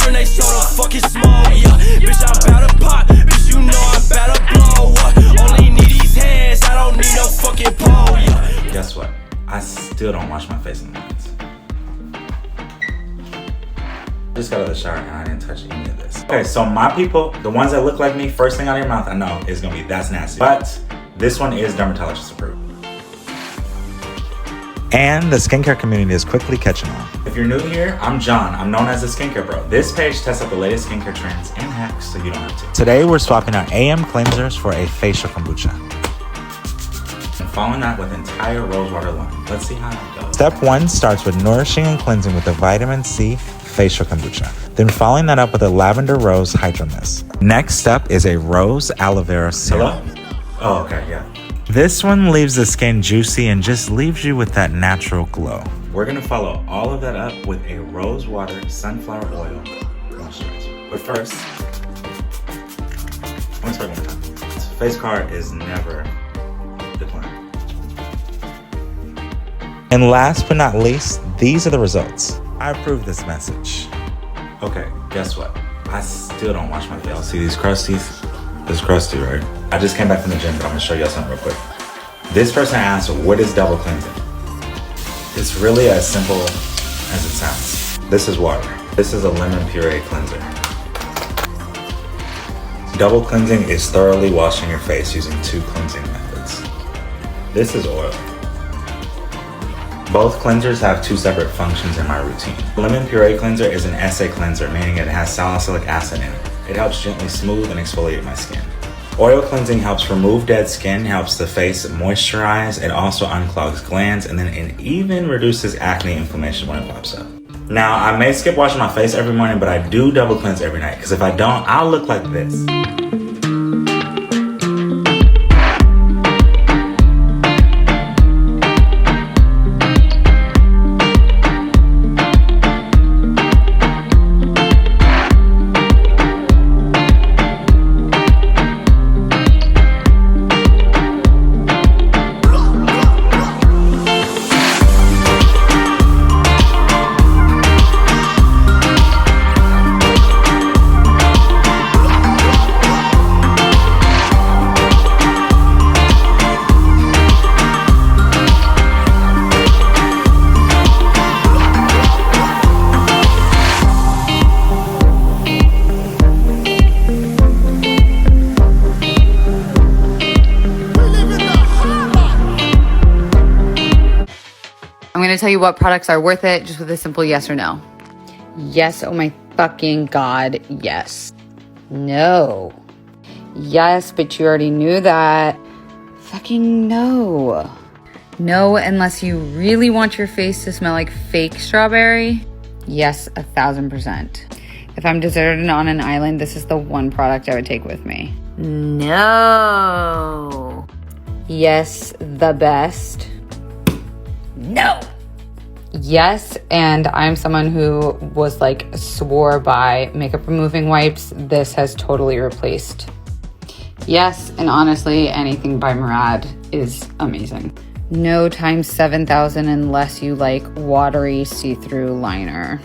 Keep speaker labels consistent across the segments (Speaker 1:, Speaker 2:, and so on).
Speaker 1: turn they soda fucking small, yeah. Bitch, I'm bout to pop, bitch, you know I'm bout to blow. Only need these hands, I don't need no fucking pole, yeah.
Speaker 2: Guess what? I still don't wash my face in the mornings. Just got out of the shower and I didn't touch any of this. Okay, so my people, the ones that look like me, first thing out of your mouth, I know is gonna be that's nasty. But this one is dermatologist approved. And the skincare community is quickly catching on. If you're new here, I'm John. I'm known as the Skincare Bro. This page tests out the latest skincare trends and hacks so you don't have to. Today, we're swapping out AM cleansers for a facial kombucha. And following that with entire rosewater lime. Let's see how that goes. Step 1 starts with nourishing and cleansing with the vitamin C facial kombucha. Then following that up with a lavender rose hydro mist. Next step is a rose aloe vera serum. Hello? Oh, okay, yeah. This one leaves the skin juicy and just leaves you with that natural glow. We're gonna follow all of that up with a rose water sunflower oil moisturizer. But first, let me start one more time. Face card is never declined. And last but not least, these are the results. I approve this message. Okay, guess what? I still don't wash my face. See these crusties? It's crusty, right? I just came back from the gym, but I'm gonna show y'all something real quick. This person asked, what is double cleansing? It's really as simple as it sounds. This is water. This is a lemon puree cleanser. Double cleansing is thoroughly washing your face using 2 cleansing methods. This is oil. Both cleansers have 2 separate functions in my routine. Lemon puree cleanser is an essay cleanser, meaning it has salicylic acid in it. It helps gently smooth and exfoliate my skin. Oil cleansing helps remove dead skin, helps the face moisturize, it also unclogs glands, and then it even reduces acne inflammation when it pops up. Now, I may skip washing my face every morning, but I do double cleanse every night, because if I don't, I'll look like this.
Speaker 3: I'm gonna tell you what products are worth it just with a simple yes or no. Yes, oh my fucking God, yes. No. Yes, but you already knew that. Fucking no. No, unless you really want your face to smell like fake strawberry. Yes, 1000%. If I'm deserted on an island, this is the one product I would take with me. No. Yes, the best. No. Yes, and I'm someone who was like swore by makeup removing wipes. This has totally replaced. Yes, and honestly, anything by Murad is amazing. No times 7,000 unless you like watery see-through liner.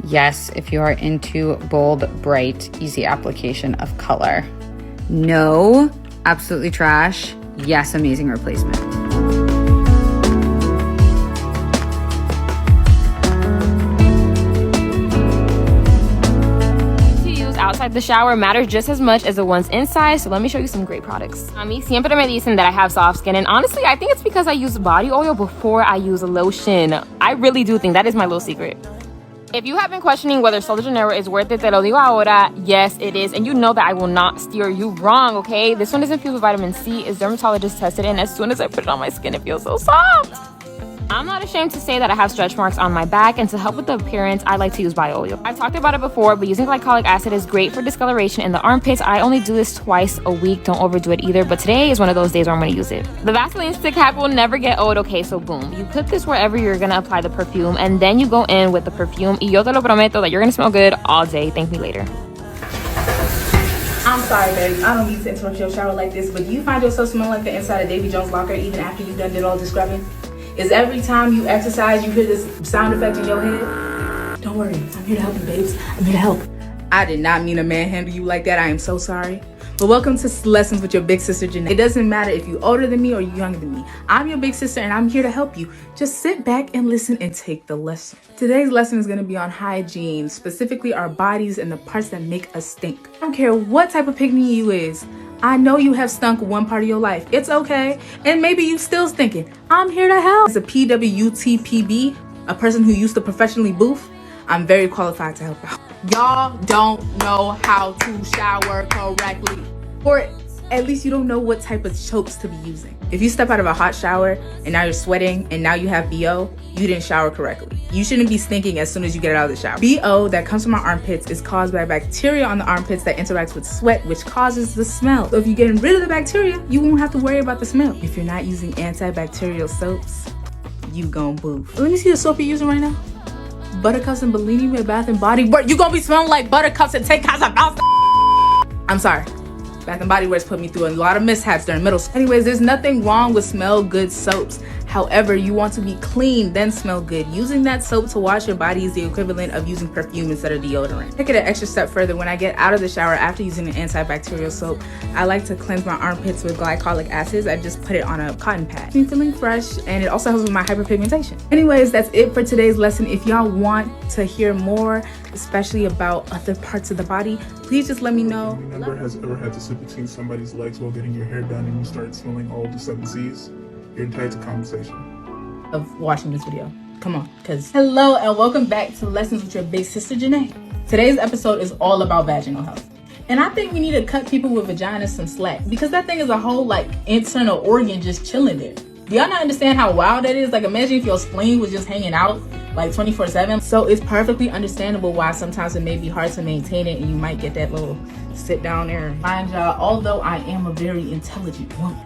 Speaker 3: Yes, if you are into bold, bright, easy application of color. No, absolutely trash. Yes, amazing replacement.
Speaker 4: Outside the shower matters just as much as the ones inside, so let me show you some great products. A mí siempre me dicen that I have soft skin, and honestly, I think it's because I use body oil before I use lotion. I really do think that is my little secret. If you have been questioning whether Sol de Janeiro is worth it, te lo digo ahora, yes, it is, and you know that I will not steer you wrong, okay? This one is infused with vitamin C, is dermatologist tested, and as soon as I put it on my skin, it feels so soft. I'm not ashamed to say that I have stretch marks on my back, and to help with the appearance, I like to use body oil. I've talked about it before, but using glycolic acid is great for discoloration in the armpits. I only do this twice a week. Don't overdo it either, but today is one of those days where I'm going to use it. The Vaseline stick hack will never get old, okay? So boom. You put this wherever you're going to apply the perfume, and then you go in with the perfume. Y yo te lo prometo that you're going to smell good all day. Thank me later.
Speaker 5: I'm sorry, babe. I don't need to interrupt your shower like this, but do you find yourself smelling like the inside of Davy Jones' locker even after you done did all the scrubbing? Is every time you exercise, you hear this sound effect in your head? Don't worry, I'm here to help you, babes. I'm here to help. I did not mean to manhandle you like that. I am so sorry. But welcome to Lessons with your big sister, Janae. It doesn't matter if you're older than me or you're younger than me. I'm your big sister and I'm here to help you. Just sit back and listen and take the lesson. Today's lesson is going to be on hygiene, specifically our bodies and the parts that make us stink. I don't care what type of pygmy you is. I know you have stunk one part of your life. It's okay. And maybe you still stinking. I'm here to help. As a PWTPB, a person who used to professionally boof, I'm very qualified to help out. Y'all don't know how to shower correctly. Or at least you don't know what type of soaps to be using. If you step out of a hot shower and now you're sweating and now you have BO, you didn't shower correctly. You shouldn't be stinking as soon as you get out of the shower. BO that comes from our armpits is caused by bacteria on the armpits that interacts with sweat, which causes the smell. So if you're getting rid of the bacteria, you won't have to worry about the smell. If you're not using antibacterial soaps, you gon' boof. Let me see the soap you're using right now. Buttercups and Bellini with Bath and Body Works. You gonna be smelling like Buttercups and take house about. I'm sorry. Bath and Body Works put me through a lot of mishaps during middle school. Anyways, there's nothing wrong with smell good soaps. However, you want to be clean, then smell good. Using that soap to wash your body is the equivalent of using perfume instead of deodorant. Take it an extra step further. When I get out of the shower after using an antibacterial soap, I like to cleanse my armpits with glycolic acids. I just put it on a cotton pad. I'm feeling fresh, and it also helps with my hyperpigmentation. Anyways, that's it for today's lesson. If y'all want to hear more, especially about other parts of the body, please just let me know.
Speaker 6: Any member has ever had to sit between somebody's legs while getting your hair done and you start smelling all the 7 C's? You're entitled to compensation.
Speaker 5: Of watching this video. Come on, cause hello and welcome back to Lessons with your big sister Janae. Today's episode is all about vaginal health. And I think we need to cut people with vaginas some slack because that thing is a whole like internal organ just chilling there. Do y'all not understand how wild that is? Like imagine if your spleen was just hanging out like 24/7. So it's perfectly understandable why sometimes it may be hard to maintain it and you might get that little sit down there. Mind y'all, although I am a very intelligent woman,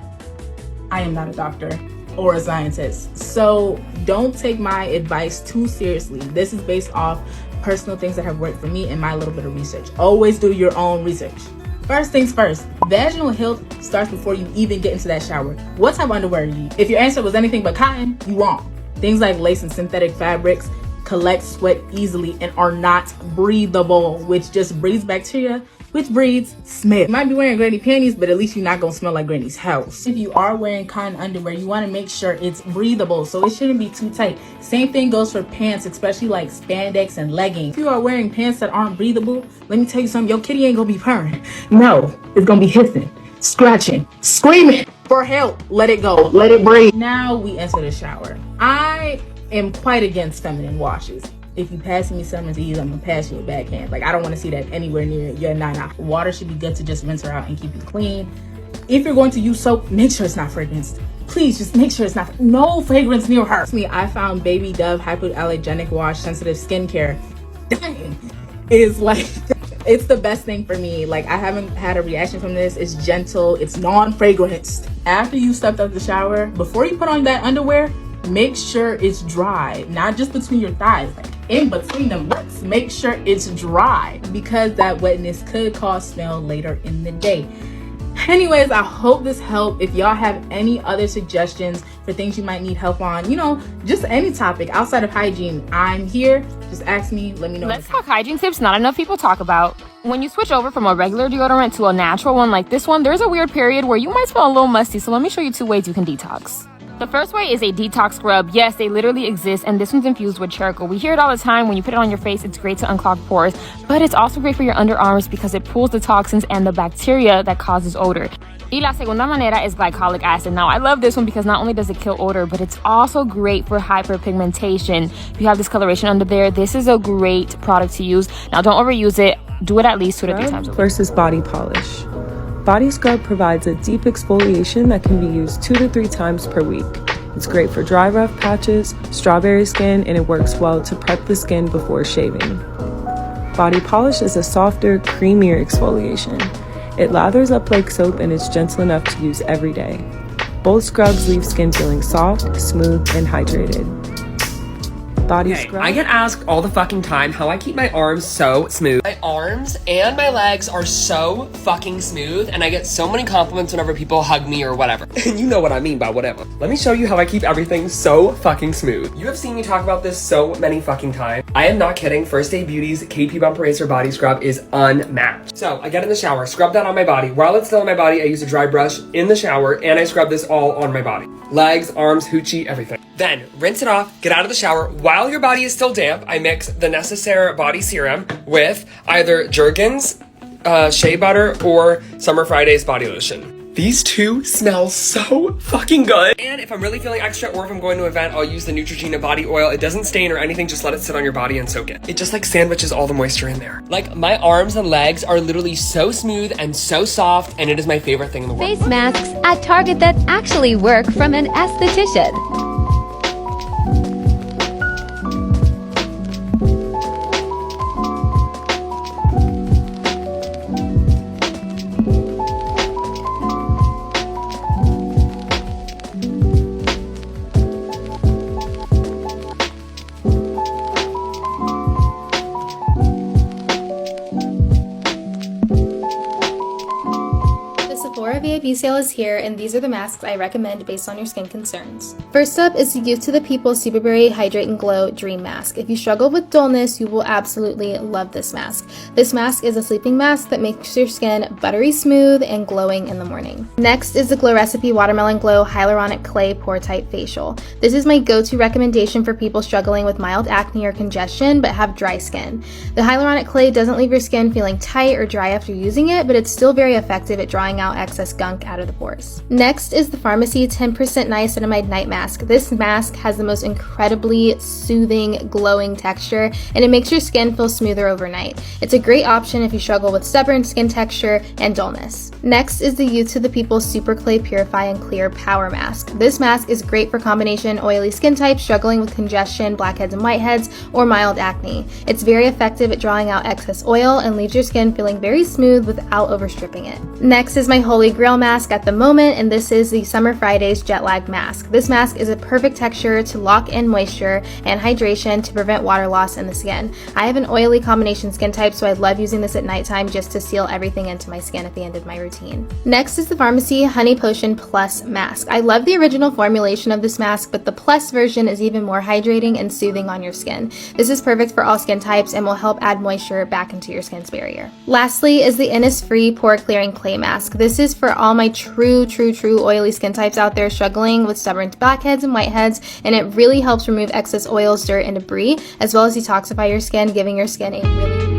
Speaker 5: I am not a doctor or a scientist. So don't take my advice too seriously. This is based off personal things that have worked for me and my little bit of research. Always do your own research. First things first, vaginal health starts before you even get into that shower. What type of underwear do you use? If your answer was anything but cotton, you wrong. Things like lace and synthetic fabrics collect sweat easily and are not breathable, which just breeds bacteria, which breeds smell. You might be wearing granny panties, but at least you're not gonna smell like granny's house. If you are wearing cotton underwear, you wanna make sure it's breathable, so it shouldn't be too tight. Same thing goes for pants, especially like spandex and leggings. If you are wearing pants that aren't breathable, let me tell you something, your kitty ain't gonna be purring. No, it's gonna be hissing, scratching, screaming for help. Let it go, let it breathe. Now we enter the shower. I am quite against feminine washes. If you pass me some of these, I'm gonna pass you a backhand. Like I don't want to see that anywhere near your nana. Water should be good to just rinse her out and keep you clean. If you're going to use soap, make sure it's not fragranced. Please just make sure it's not, no fragrance near her. I found Baby Dove Hypoallergenic Wash Sensitive Skincare. Is like, it's the best thing for me. Like I haven't had a reaction from this. It's gentle, it's non-fragranced. After you stepped out of the shower, before you put on that underwear, make sure it's dry, not just between your thighs, like in between them legs. Make sure it's dry because that wetness could cause smell later in the day. Anyways, I hope this helped. If y'all have any other suggestions for things you might need help on, you know, just any topic outside of hygiene, I'm here. Just ask me, let me know.
Speaker 4: Let's talk hygiene tips not enough people talk about. When you switch over from a regular deodorant to a natural one like this one, there's a weird period where you might smell a little musty, so let me show you 2 ways you can detox. The first way is a detox scrub. Yes, they literally exist, and this one's infused with charcoal. We hear it all the time. When you put it on your face, it's great to unclog pores, but it's also great for your underarms because it pulls the toxins and the bacteria that causes odor. Y la segunda manera is glycolic acid. Now, I love this one because not only does it kill odor, but it's also great for hyperpigmentation. If you have discoloration under there, this is a great product to use. Now, don't overuse it. Do it at least 2 to 3 times a week.
Speaker 7: Versus body polish. Body scrub provides a deep exfoliation that can be used 2 to 3 times per week. It's great for dry, rough patches, strawberry skin, and it works well to prep the skin before shaving. Body polish is a softer, creamier exfoliation. It lathers up like soap and is gentle enough to use every day. Both scrubs leave skin feeling soft, smooth, and hydrated. body
Speaker 8: Okay,
Speaker 7: scrub.
Speaker 8: I get asked all the fucking time how I keep my arms so smooth. My arms and my legs are so fucking smooth, and I get so many compliments whenever people hug me or whatever. And you know what I mean by whatever. Let me show you how I keep everything so fucking smooth. You have seen me talk about this so many fucking times. I am not kidding. First Aid Beauty's KP Bump Eraser Body Scrub is unmatched. So I get in the shower, scrub that on my body. While it's still on my body, I use a dry brush in the shower, and I scrub this all on my body. Legs, arms, hoochie, everything. Then rinse it off, get out of the shower. While your body is still damp, I mix the Necessaire body serum with either Jergens, shea butter, or Summer Fridays body lotion. These two smell so fucking good. And if I'm really feeling extra, or if I'm going to an event, I'll use the Neutrogena body oil. It doesn't stain or anything, just let it sit on your body and soak it. It just like sandwiches all the moisture in there. Like, my arms and legs are literally so smooth and so soft, and it is my favorite thing in the world.
Speaker 9: Face masks at Target that actually work from an esthetician.
Speaker 10: VIP sale is here, and these are the masks I recommend based on your skin concerns. First up is the Youth to the People Superberry Hydrate and Glow Dream Mask. If you struggle with dullness, you will absolutely love this mask. This mask is a sleeping mask that makes your skin buttery smooth and glowing in the morning. Next is the Glow Recipe Watermelon Glow Hyaluronic Clay Pore Tight Facial. This is my go-to recommendation for people struggling with mild acne or congestion but have dry skin. The hyaluronic clay doesn't leave your skin feeling tight or dry after using it, but it's still very effective at drawing out excess gunk out of the pores. Next is the Pharmacy 10% Niacinamide Night Mask. This mask has the most incredibly soothing, glowing texture, and it makes your skin feel smoother overnight. It's a great option if you struggle with stubborn skin texture and dullness. Next is the Youth to the People Super Clay Purify and Clear Power Mask. This mask is great for combination oily skin types struggling with congestion, blackheads and whiteheads, or mild acne. It's very effective at drawing out excess oil and leaves your skin feeling very smooth without overstripping it. Next is my Holy Grail mask at the moment, and this is the Summer Fridays Jet Lag Mask. This mask is a perfect texture to lock in moisture and hydration to prevent water loss in the skin. I have an oily combination skin type, so I love using this at nighttime just to seal everything into my skin at the end of my routine. Next is the Pharmacy Honey Potion Plus Mask. I love the original formulation of this mask, but the Plus version is even more hydrating and soothing on your skin. This is perfect for all skin types and will help add moisture back into your skin's barrier. Lastly is the Innisfree Pore Clearing Clay Mask. This is for all my true oily skin types out there struggling with stubborn blackheads and whiteheads, and it really helps remove excess oils, dirt, and debris, as well as detoxify your skin, giving your skin a really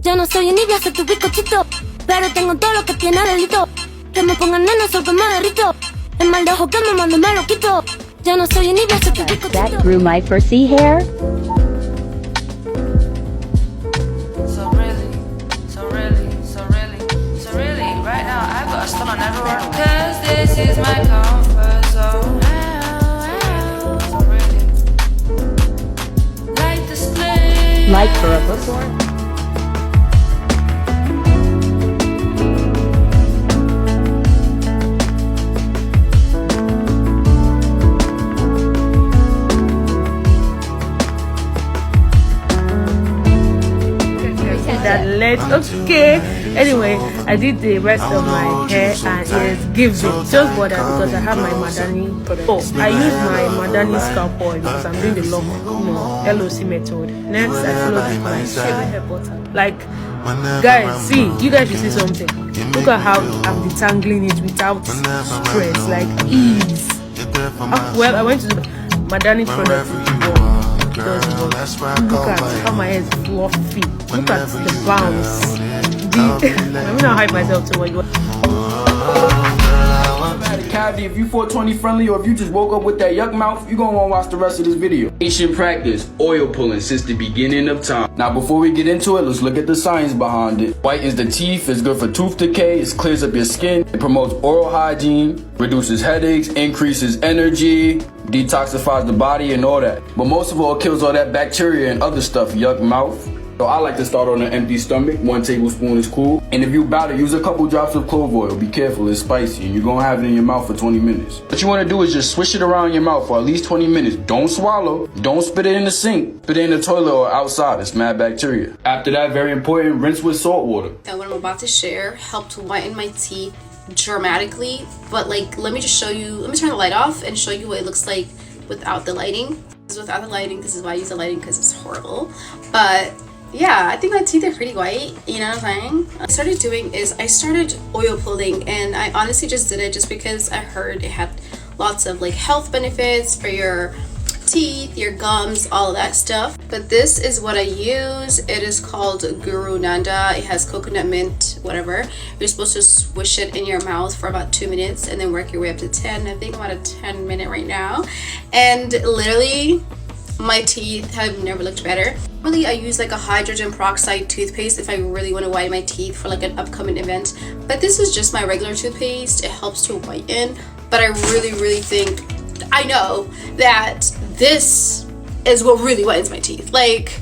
Speaker 11: Yo no soy envidia, soy tu bizcochito, pero tengo todo lo que tiene delito. Que me pongan nena, sol que me derrito. El mal de ojo que me mando me lo quito. Yo no soy envidia, soy tu bizcochito.
Speaker 9: That grew my foresee hair.
Speaker 12: So really, right now I got a stun on everyone. Cause this is my comfort zone. So really, like the split.
Speaker 9: Like for a bookworm.
Speaker 7: That let's okay.
Speaker 13: Anyway, I did the rest of my hair and ears gives it. Just bought that because I have my Madani. Oh, I use my Madani scalp oil because I'm doing the lock, LOC method. Next, I follow with my shaving hair butter. Like, guys, see, you guys should see something. Look at how I'm detangling it without stress, like ease. Well, I went to the Madani product because look at how my hair is fluffy. Look at the bounce. I'm gonna hype myself to what you
Speaker 14: cavity. If you 420 friendly or if you just woke up with that yuck mouth, you're gonna wanna watch the rest of this video. Ancient practice, oil pulling since the beginning of time. Now before we get into it, let's look at the science behind it. Whitens the teeth, it's good for tooth decay, it clears up your skin, it promotes oral hygiene, reduces headaches, increases energy, detoxifies the body and all that. But most of all, it kills all that bacteria and other stuff, yuck mouth. So I like to start on an empty stomach. 1 tablespoon is cool. And if you about to use a couple drops of clove oil, be careful, it's spicy and you're gonna have it in your mouth for 20 minutes. What you wanna do is just swish it around your mouth for at least 20 minutes. Don't swallow, don't spit it in the sink, spit it in the toilet or outside, it's mad bacteria. After that, very important, rinse with salt water.
Speaker 15: And what I'm about to share helped to whiten my teeth dramatically, but like, let me just show you, let me turn the light off and show you what it looks like without the lighting. Without the lighting, this is why I use the lighting, because it's horrible. But yeah, I think my teeth are pretty white, you know what I'm saying? What I started doing is I started oil pulling, and I honestly just did it just because I heard it had lots of like health benefits for your teeth, your gums, all of that stuff. But this is what I use. It is called Guru Nanda. It has coconut mint, whatever. You're supposed to swish it in your mouth for about 2 minutes and then work your way up to 10. I think I'm at a 10 minute right now. And literally, my teeth have never looked better. Really, I use like a hydrogen peroxide toothpaste if I really want to whiten my teeth for like an upcoming event. But this is just my regular toothpaste. It helps to whiten. But I really think, I know that this is what really whitens my teeth. Like,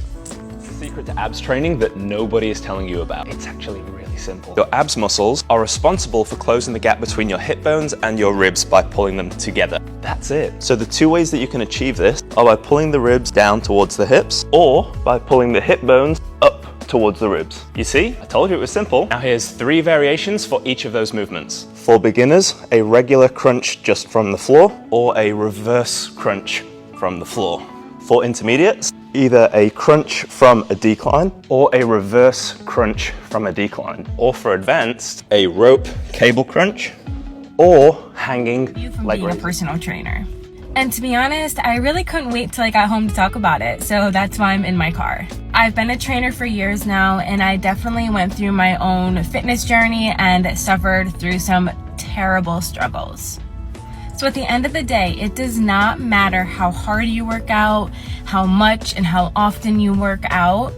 Speaker 16: secret to abs training that nobody is telling you about. It's actually really simple. Your abs muscles are responsible for closing the gap between your hip bones and your ribs by pulling them together. That's it. So the 2 ways that you can achieve this are by pulling the ribs down towards the hips or by pulling the hip bones up towards the ribs. You see, I told you it was simple. Now here's 3 variations for each of those movements. For beginners, a regular crunch just from the floor or a reverse crunch from the floor. For intermediates, either a crunch from a decline or a reverse crunch from a decline. Or for advanced, a rope cable crunch or hanging leg
Speaker 4: being
Speaker 16: raises.
Speaker 4: a personal trainer. And to be honest, I really couldn't wait till I got home to talk about it, so that's why I'm in my car. I've been a trainer for years now, and I definitely went through my own fitness journey and suffered through some terrible struggles. So at the end of the day, it does not matter how hard you work out, how much and how often you work out.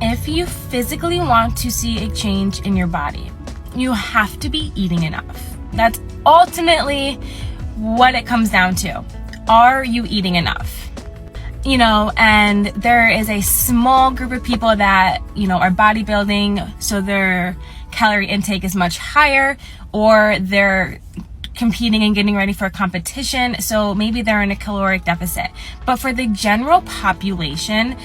Speaker 4: If you physically want to see a change in your body, you have to be eating enough. That's ultimately what it comes down to. Are you eating enough? You know, and there is a small group of people that, you know, are bodybuilding, so their calorie intake is much higher, or they're competing and getting ready for a competition, so maybe they're in a caloric deficit. But for the general population,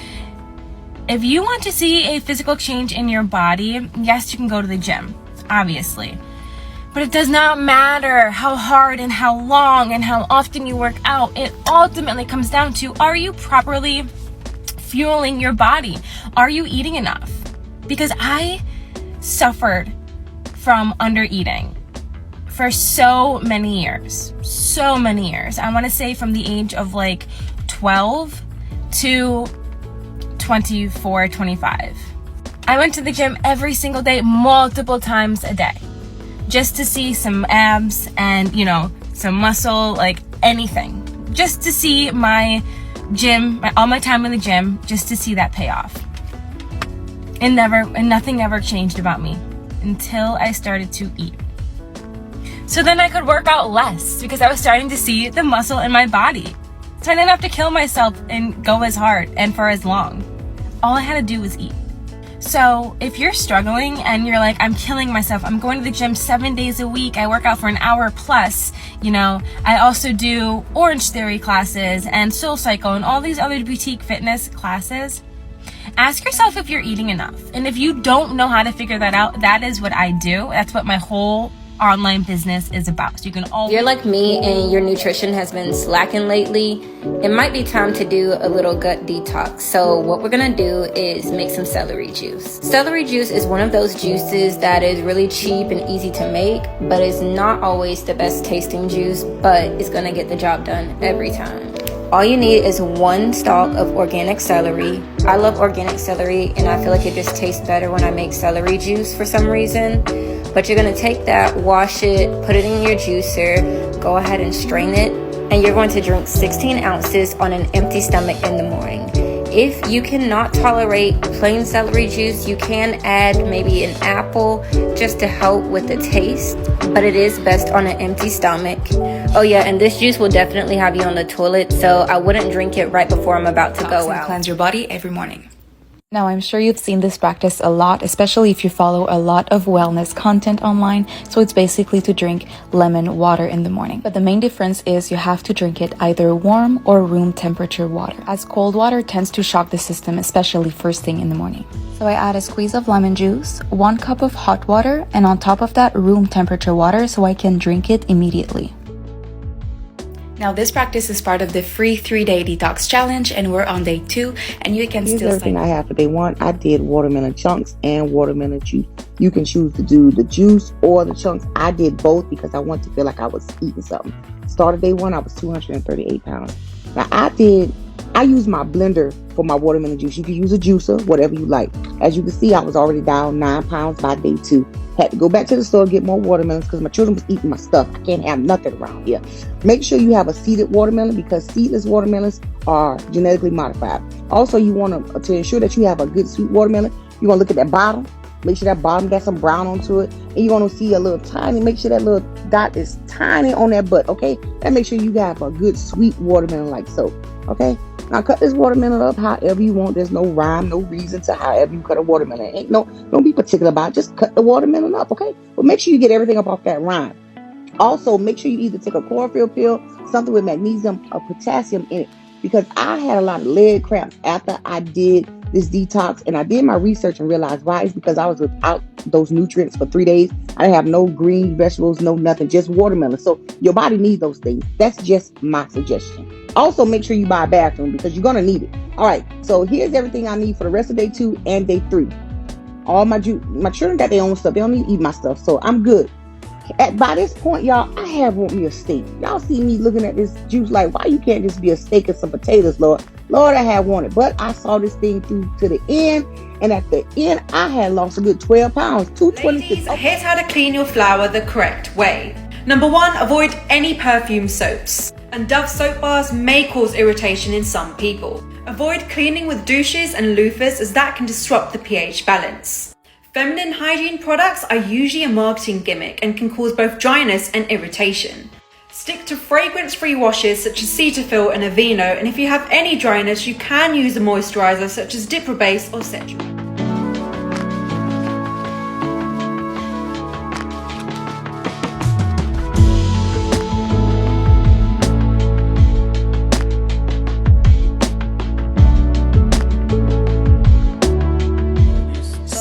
Speaker 4: if you want to see a physical change in your body, yes, you can go to the gym, obviously. But it does not matter how hard and how long and how often you work out. It ultimately comes down to, are you properly fueling your body? Are you eating enough? Because I suffered from under eating for so many years. I want to say from the age of like 12 to 24, 25. I went to the gym every single day, multiple times a day, just to see some abs and, you know, some muscle, like anything. Just to see my gym, all my time in the gym, just to see that pay off. And nothing ever changed about me until I started to eat. So then I could work out less because I was starting to see the muscle in my body. So I didn't have to kill myself and go as hard and for as long. All I had to do was eat. So if you're struggling and you're like, I'm killing myself, I'm going to the gym 7 days a week, I work out for an hour plus, you know, I also do Orange Theory classes and Soul Cycle and all these other boutique fitness classes, ask yourself if you're eating enough. And if you don't know how to figure that out, that is what I do. That's what my whole online business is about. So you can always—
Speaker 17: If you're like me and your nutrition has been slacking lately, it might be time to do a little gut detox. So what we're gonna do is make some celery juice. Celery juice is one of those juices that is really cheap and easy to make, but it's not always the best tasting juice, but it's gonna get the job done every time. All you need is 1 stalk of organic celery. I love organic celery and I feel like it just tastes better when I make celery juice for some reason. But you're gonna take that, wash it, put it in your juicer, go ahead and strain it, and you're going to drink 16 ounces on an empty stomach in the morning. If you cannot tolerate plain celery juice, you can add maybe an apple just to help with the taste, but it is best on an empty stomach. Oh yeah, and this juice will definitely have you on the toilet, so I wouldn't drink it right before I'm about to go out.
Speaker 18: Cleanse your body every morning.
Speaker 19: Now, I'm sure you've seen this practice a lot, especially if you follow a lot of wellness content online. So it's basically to drink lemon water in the morning. But the main difference is you have to drink it either warm or room temperature water, as cold water tends to shock the system, especially first thing in the morning. So I add a squeeze of lemon juice, 1 cup of hot water, and on top of that, room temperature water so I can drink it immediately.
Speaker 18: Now, this practice is part of the free 3-day detox challenge, and we're on day 2, and you can still
Speaker 20: everything I have for day 1. I did watermelon chunks and watermelon juice. You can choose to do the juice or the chunks. I did both because I wanted to feel like I was eating something. Started day 1, I was 238 pounds. Now, I use my blender for my watermelon juice. You can use a juicer, whatever you like. As you can see, I was already down 9 pounds by day 2. Had to go back to the store, get more watermelons because my children was eating my stuff. I can't have nothing around here. Make sure you have a seeded watermelon because seedless watermelons are genetically modified. Also, you want to ensure that you have a good sweet watermelon. You want to look at that bottom. Make sure that bottom got some brown onto it. And you want to see a little tiny, make sure that little dot is tiny on that butt, okay? And make sure you have a good sweet watermelon like so, okay? Now cut this watermelon up however you want. There's no rhyme, no reason to however you cut a watermelon. Don't be particular about it. Just cut the watermelon up, okay? But make sure you get everything up off that rind. Also, make sure you either take a chlorophyll pill, something with magnesium or potassium in it, because I had a lot of leg cramps after I did this detox, and I did my research and realized why. It's because I was without those nutrients for 3 days. I didn't have no green vegetables, no nothing, just watermelon. So your body needs those things. That's just my suggestion. Also, make sure you buy a bathroom because you're gonna need it. All right, so here's everything I need for the rest of day 2 and day 3. All my children got their own stuff. They don't need to eat my stuff, so I'm good. By this point, y'all, I want me a steak. Y'all see me looking at this juice like, why you can't just be a steak and some potatoes, Lord? Lord, I had wanted, but I saw this thing through to the end, and at the end, I had lost a good 12 pounds, 226.
Speaker 18: Here's how to clean your flour the correct way. Number 1, avoid any perfume soaps. And Dove soap bars may cause irritation in some people. Avoid cleaning with douches and loofahs as that can disrupt the pH balance. Feminine hygiene products are usually a marketing gimmick and can cause both dryness and irritation. Stick to fragrance-free washes such as Cetaphil and Aveeno, and if you have any dryness, you can use a moisturizer such as Diprobase or Cetera.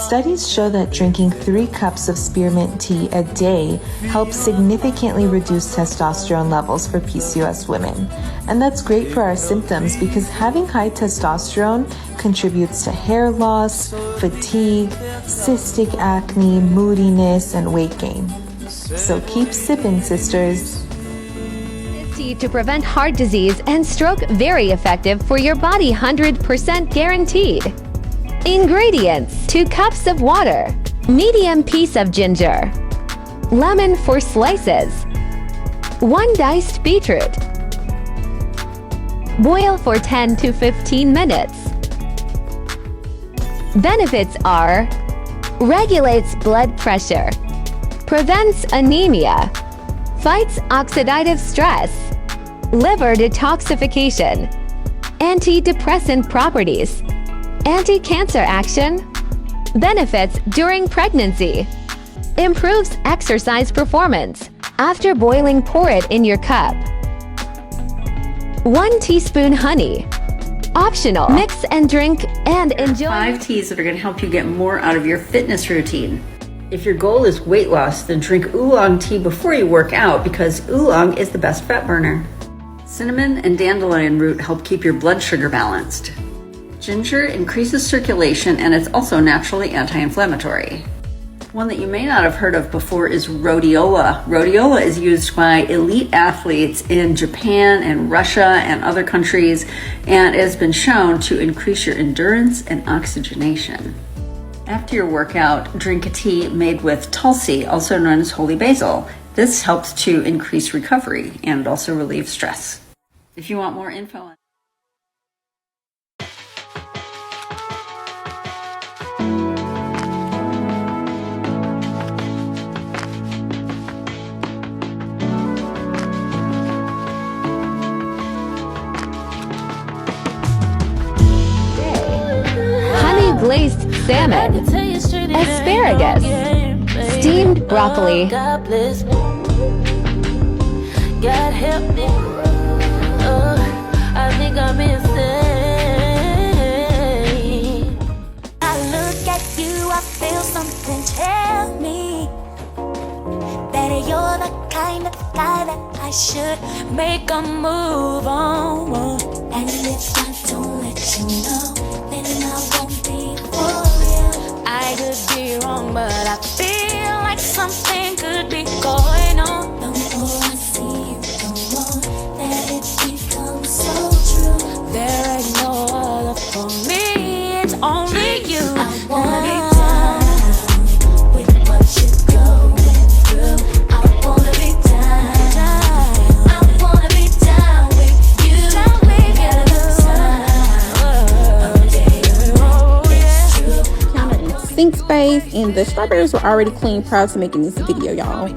Speaker 21: Studies show that drinking 3 cups of spearmint tea a day helps significantly reduce testosterone levels for PCOS women. And that's great for our symptoms because having high testosterone contributes to hair loss, fatigue, cystic acne, moodiness, and weight gain. So keep sipping, sisters.
Speaker 9: Tea to prevent heart disease and stroke, very effective for your body, 100% guaranteed. Ingredients: 2 cups of water, medium piece of ginger, lemon for slices, 1 diced beetroot. Boil for 10 to 15 minutes. Benefits are: regulates blood pressure, prevents anemia, fights oxidative stress, liver detoxification, antidepressant properties, anti-cancer action, benefits during pregnancy, improves exercise performance. After boiling, pour it in your cup. 1 teaspoon honey. optional. Mix and drink and enjoy.
Speaker 1: 5 teas that are going to help you get more out of your fitness routine. If your goal is weight loss, then drink oolong tea before you work out because oolong is the best fat burner. Cinnamon and dandelion root help keep your blood sugar balanced. Ginger increases circulation and it's also naturally anti-inflammatory. One that you may not have heard of before is rhodiola. Rhodiola is used by elite athletes in Japan and Russia and other countries, and it has been shown to increase your endurance and oxygenation. After your workout, drink a tea made with tulsi, also known as holy basil. This helps to increase recovery and also relieve stress. If you want more info on
Speaker 9: glazed salmon, asparagus, steamed broccoli,
Speaker 11: God help me. I think I'm insane. I look at you, I feel something tell me that you're the kind of guy that I should make a move on. And if I don't let you know, then I won't be for real. I could be wrong, but I feel like something could be going on. The more I see you, the more that it becomes so true. There ain't no other for me, it's only you. I wanna be down with what you're going through. I wanna be down. I wanna be down with you. Down with you.
Speaker 22: Sink space, and the strawberries were already clean prior to making this video, y'all.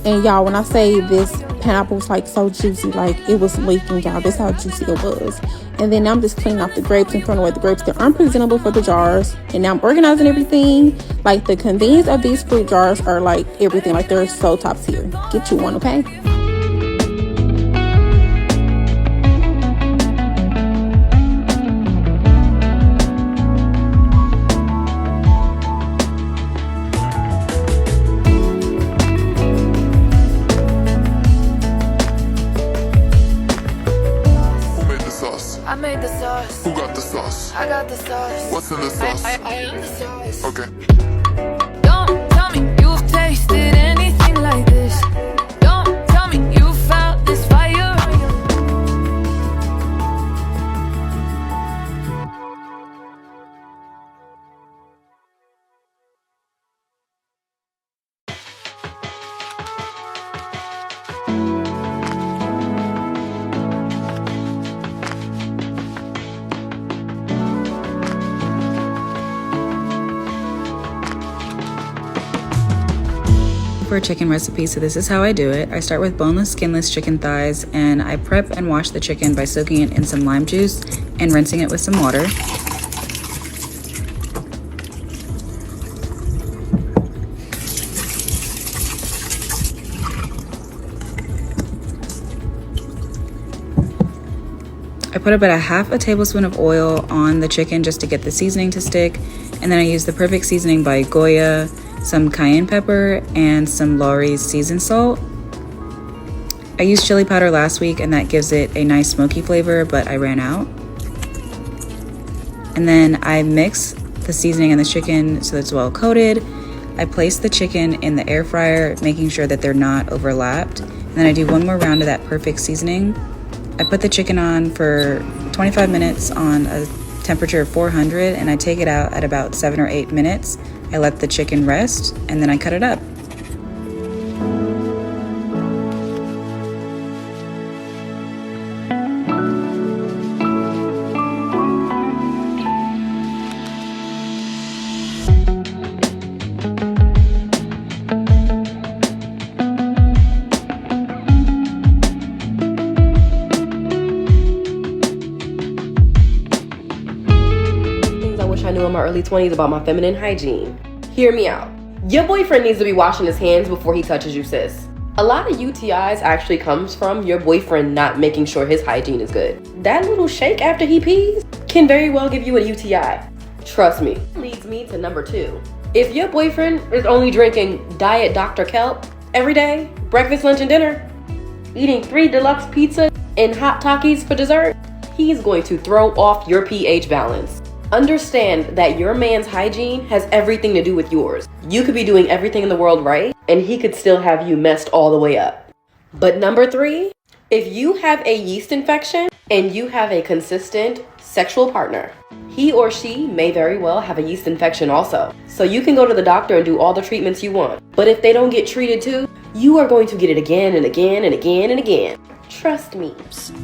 Speaker 22: And y'all, when I say this pineapple was like so juicy, like it was leaking, y'all, that's how juicy it was. And then now I'm just cleaning off the grapes and throwing away the grapes. They're unpresentable for the jars. And now I'm organizing everything. Like the convenience of these fruit jars are like everything, like they're so top tier. Get you one, okay?
Speaker 12: I made the sauce.
Speaker 23: Who got the sauce?
Speaker 12: I got the sauce.
Speaker 23: What's in the sauce?
Speaker 12: I am the sauce.
Speaker 23: Okay.
Speaker 12: Don't tell me you've tasted anything like this. Don't tell me you felt this fire.
Speaker 19: For a chicken recipe, so this is how I do it. I start with boneless, skinless chicken thighs, and I prep and wash the chicken by soaking it in some lime juice and rinsing it with some water. I put about a half a tablespoon of oil on the chicken just to get the seasoning to stick, and then I use the perfect seasoning by Goya, some cayenne pepper, and some Lawry's seasoned salt. I used chili powder last week and that gives it a nice smoky flavor, but I ran out. And then I mix the seasoning and the chicken so that it's well coated. I place the chicken in the air fryer, making sure that they're not overlapped. And then I do one more round of that perfect seasoning. I put the chicken on for 25 minutes on a temperature of 400, and I take it out at about 7 or 8 minutes. I let the chicken rest, and then I cut it up.
Speaker 24: I knew in my early 20s about my feminine hygiene. Hear me out. Your boyfriend needs to be washing his hands before he touches you, sis. A lot of UTIs actually comes from your boyfriend not making sure his hygiene is good. That little shake after he pees can very well give you a UTI. Trust me. Leads me to number 2. If your boyfriend is only drinking Diet Dr. Kelp every day, breakfast, lunch, and dinner, eating 3 deluxe pizzas and hot Takis for dessert, he's going to throw off your pH balance. Understand that your man's hygiene has everything to do with yours. You could be doing everything in the world right, and he could still have you messed all the way up. But number 3, if you have a yeast infection and you have a consistent sexual partner, he or she may very well have a yeast infection also. So you can go to the doctor and do all the treatments you want. But if they don't get treated too, you are going to get it again and again and again and again. Trust me.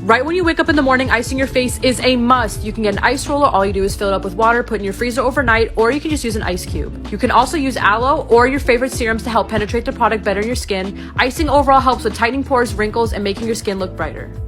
Speaker 2: Right when you wake up in the morning, icing your face is a must. You can get an ice roller. All you do is fill it up with water, put it in your freezer overnight, or you can just use an ice cube. You can also use aloe or your favorite serums to help penetrate the product better in your skin. Icing overall helps with tightening pores, wrinkles, and making your skin look brighter.
Speaker 11: Baby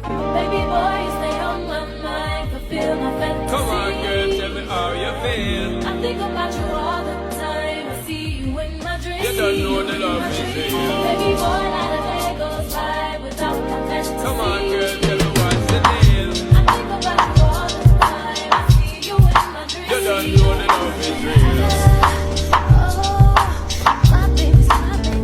Speaker 11: boy, you stay on my mind, fulfill my fantasy. Come on, girl, tell me how you feel. I think about you all the time. I see you in my dreams. You don't know the love is real. Baby boy, not a day goes by without my fantasy. Come on, girl, tell me what's the deal. I think about you all the time. I see you in my dreams. You don't know the love is real. Oh, my baby's my baby.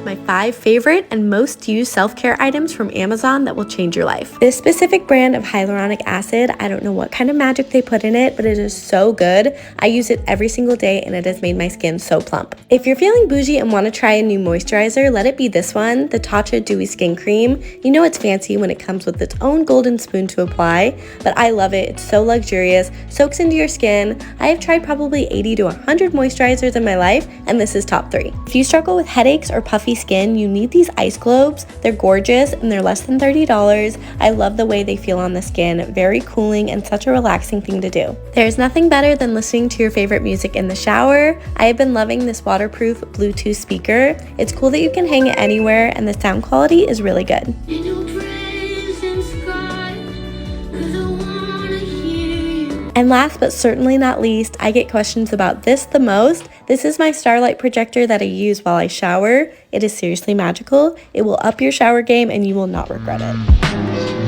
Speaker 3: My 5 favorite and most used self-care items from Amazon that will change your life. This specific brand of hyaluronic acid, I don't know what kind of magic they put in it, but it is so good. I use it every single day and it has made my skin so plump. If you're feeling bougie and want to try a new moisturizer, let it be this one, the Tatcha Dewy Skin Cream. You know it's fancy when it comes with its own golden spoon to apply, but I love it. It's so luxurious, soaks into your skin. I have tried probably 80 to 100 moisturizers in my life, and this is top 3. If you struggle with headaches or puffy skin, you need these ice globes. They're gorgeous and they're less than $30. I love the way they feel on the skin, very cooling and such a relaxing thing to do. There's nothing better than listening to your favorite music in the shower. I have been loving this waterproof Bluetooth speaker. It's cool that you can hang it anywhere and the sound quality is really good. And last but certainly not least, I get questions about this the most. This is my Starlight projector that I use while I shower. It is seriously magical. It will up your shower game and you will not regret it.